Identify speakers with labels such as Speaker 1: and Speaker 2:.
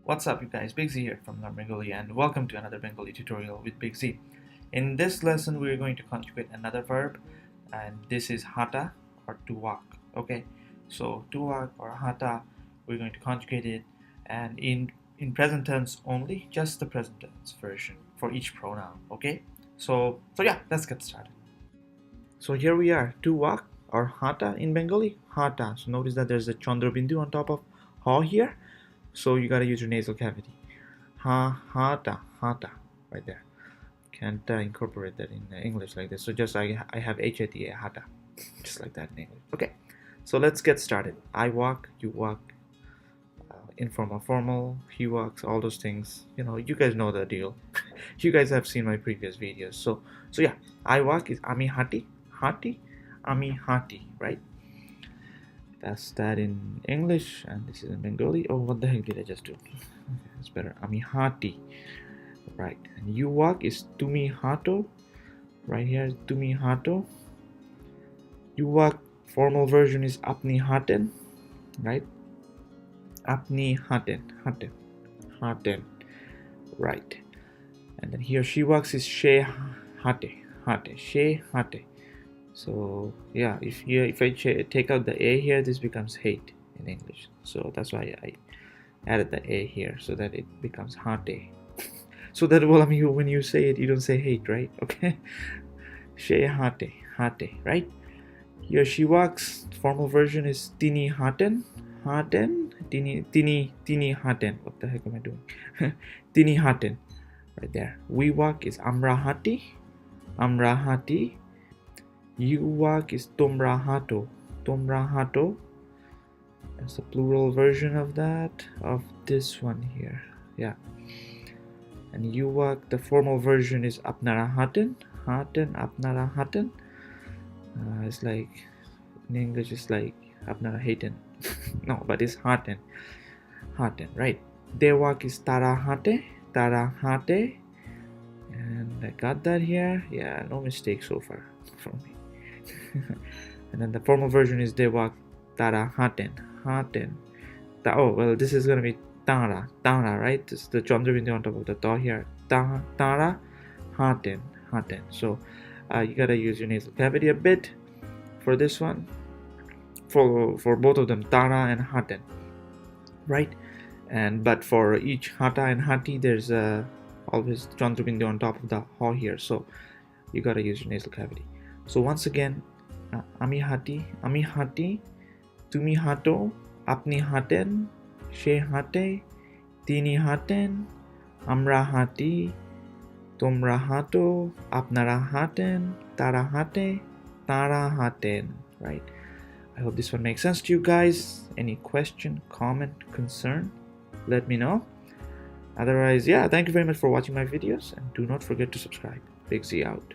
Speaker 1: What's up, you guys? Big Z here from Learn Bengali, and welcome to another Bengali tutorial with Big Z. In this lesson, we're going to conjugate another verb, and this is hata or to walk. Okay, so to walk or hata, we're going to conjugate it, and in present tense only, just the present tense version for each pronoun. Okay, so yeah, let's get started. So here we are, to walk or hata in Bengali, hata. So notice that there's a chandra bindu on top of ha here. So you gotta use your nasal cavity. Hata, right there. Can't incorporate that in English like this. So just I have H-A-T-A, hata, just like that in English. Okay, so let's get started. I walk, you walk, informal, formal, he walks, all those things. You know, you guys know the deal. You guys have seen my previous videos. So yeah, I walk is ami hati, ami hati, right? That's that in English, and this is in Bengali. Oh, what the heck did I just do? Okay, it's better. Ami hati, right? And you walk is tumi hato, right here. Tumi hato. You walk. Formal version is apni haten, right? Apni haten, right? And then here she walks is she hate, she hate. So yeah, if I take out the a here, this becomes hate in English. So that's why I added the a here so that it becomes hate. So that when you say it, you don't say hate, right? Okay. She hate, right? Here she walks. Formal version is tini haten, tini haten. What the heck am I doing? Tini haten, right there. We walk is amra hati. You walk is tomra hato. That's the plural version of that, of this one here. Yeah. And you walk, the formal version is apnara haten, apnara haten. It's like, in English, it's like apnara haten. No, but it's haten, right? They walk is tara hate. And I got that here. Yeah, no mistake so far for me. And then the formal version is Dewak Tara Haten. Oh, well, this is gonna be Tara, right? This is the Chandra Bindu on top of the Ta here. Tara Haten. So you gotta use your nasal cavity a bit for this one. For both of them, Tara and Haten, right? But for each Hata and Hati, there's always Chandra Bindu on top of the Ha here. So you gotta use your nasal cavity. So once again, ami hati, tumi hato, apni haten, she hate, tini haten, amra hati, tomra hato, apnara haten, tara haten, right? I hope this one makes sense to you guys. Any question, comment, concern, let me know. Otherwise, yeah, thank you very much for watching my videos, and do not forget to subscribe. Big Z out.